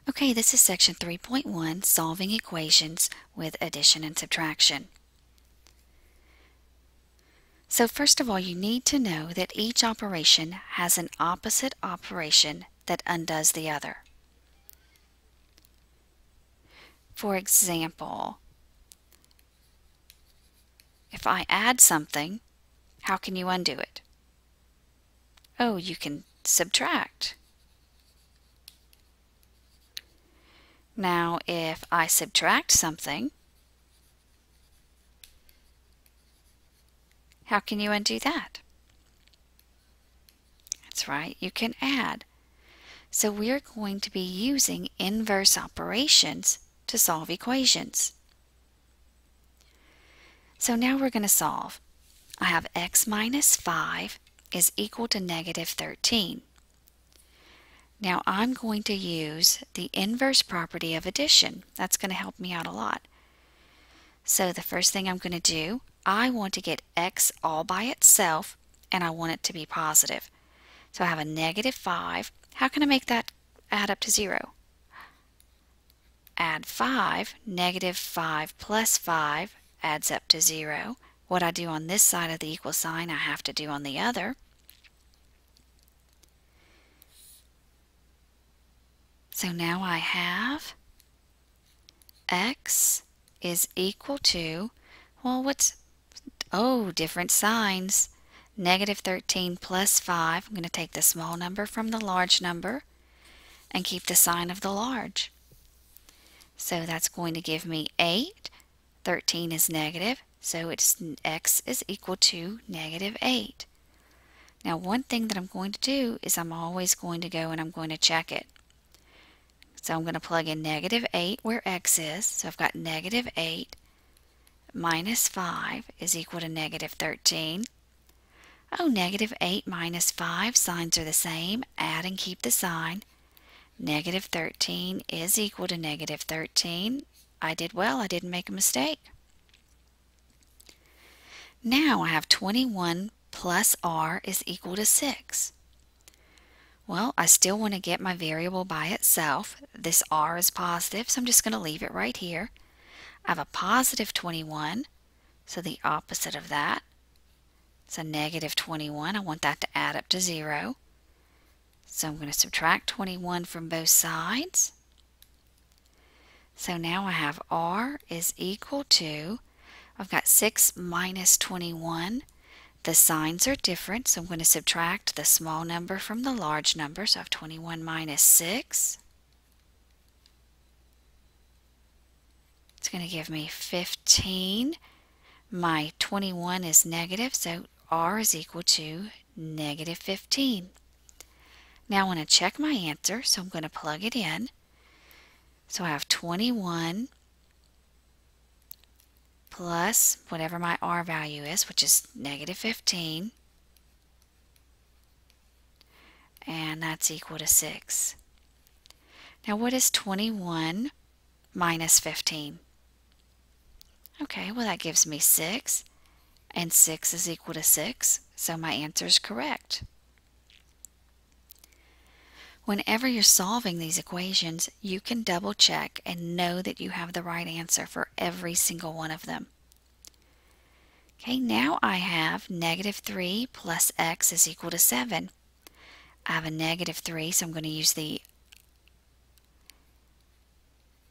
Okay, this is section 3.1, solving equations with addition and subtraction. So first of all, you need to know that each operation has an opposite operation that undoes the other. For example, if I add something, how can you undo it? Oh, you can subtract. Now, if I subtract something, how can you undo that? That's right, you can add. So we're going to be using inverse operations to solve equations. So now we're going to solve. I have x minus 5 is equal to negative 13. Now I'm going to use the inverse property of addition. That's going to help me out a lot. So the first thing I'm going to do, I want to get x all by itself, and I want it to be positive. So I have a negative 5. How can I make that add up to 0? Add 5, negative 5 plus 5 adds up to 0. What I do on this side of the equal sign, I have to do on the other. So now I have x is equal to, well, different signs. Negative 13 plus 5, I'm going to take the small number from the large number and keep the sign of the large. So that's going to give me 8. 13 is negative, so x is equal to negative 8. Now one thing that I'm going to do is I'm always going to go and I'm going to check it. So I'm going to plug in negative 8 where x is. So I've got negative 8 minus 5 is equal to negative 13. Oh, negative 8 minus 5, signs are the same. Add and keep the sign. Negative 13 is equal to negative 13. I did well, I didn't make a mistake. Now I have 21 plus r is equal to 6. Well, I still want to get my variable by itself. This r is positive, so I'm just going to leave it right here. I have a positive 21, so the opposite of that. It's a negative 21. I want that to add up to 0. So I'm going to subtract 21 from both sides. So now I have r is equal to, I've got 6 minus 21. The signs are different, so I'm going to subtract the small number from the large number. So I have 21 minus 6. It's going to give me 15. My 21 is negative, so r is equal to negative 15. Now I want to check my answer, so I'm going to plug it in. So I have 21 plus whatever my r value is, which is negative 15, and that's equal to 6. Now what is 21 minus 15? Okay, well that gives me 6, and 6 is equal to 6, so my answer is correct. Whenever you're solving these equations, you can double check and know that you have the right answer for every single one of them. Okay, now I have negative 3 plus x is equal to 7. I have a negative 3, so I'm going to use the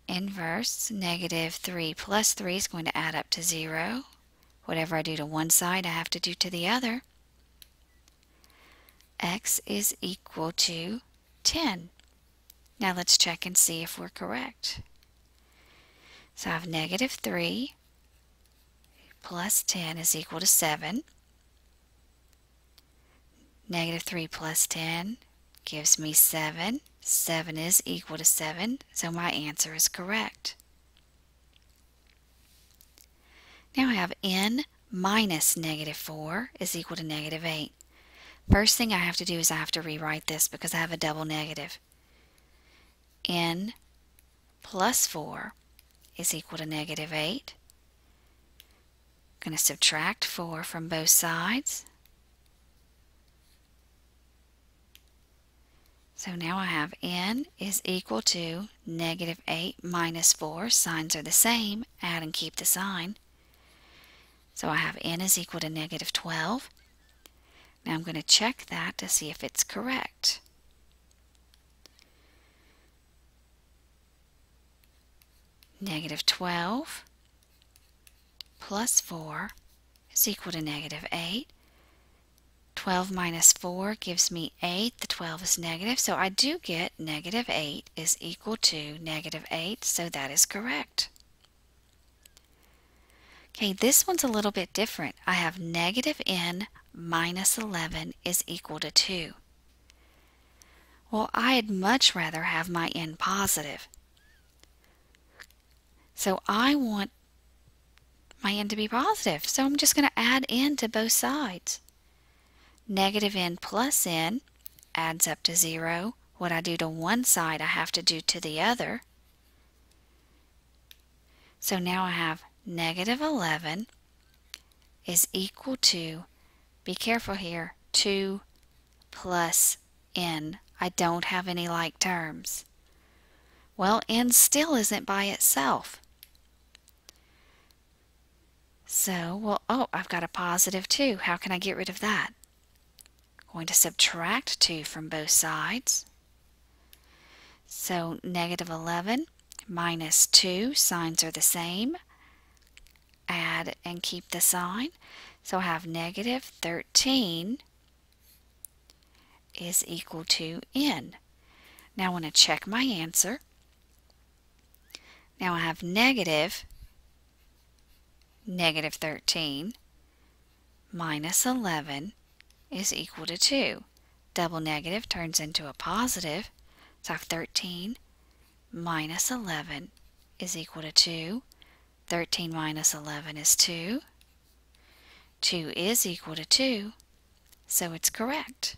inverse. Negative 3 plus 3 is going to add up to 0. Whatever I do to one side, I have to do to the other. X is equal to 10. Now let's check and see if we're correct. So I have negative 3 plus 10 is equal to 7. Negative 3 plus 10 gives me 7. 7 is equal to 7, so my answer is correct. Now I have n minus negative 4 is equal to negative 8. First thing I have to do is I have to rewrite this because I have a double negative. N plus 4 is equal to negative 8. I'm going to subtract 4 from both sides. So now I have n is equal to negative 8 minus 4. Signs are the same. Add and keep the sign. So I have n is equal to negative 12. Now I'm going to check that to see if it's correct. Negative 12 plus 4 is equal to negative 8. 12 minus 4 gives me 8. The 12 is negative, so I do get negative 8 is equal to negative 8, so that is correct. Okay, this one's a little bit different. I have negative n minus 11 is equal to 2. Well, I'd much rather have my n positive. So I want my n to be positive, so I'm just going to add n to both sides. Negative n plus n adds up to 0. What I do to one side, I have to do to the other. So now I have negative 11 is equal to, be careful here, 2 plus n. I don't have any like terms. Well, n still isn't by itself. So, well, oh, I've got a positive 2. How can I get rid of that? Going to subtract 2 from both sides. So negative 11 minus 2, signs are the same. Add and keep the sign. So I have negative 13 is equal to n. Now I want to check my answer. Now I have negative 13 minus 11 is equal to 2. Double negative turns into a positive. So I have 13 minus 11 is equal to 2. 13 minus 11 is 2. 2 is equal to 2, so it's correct.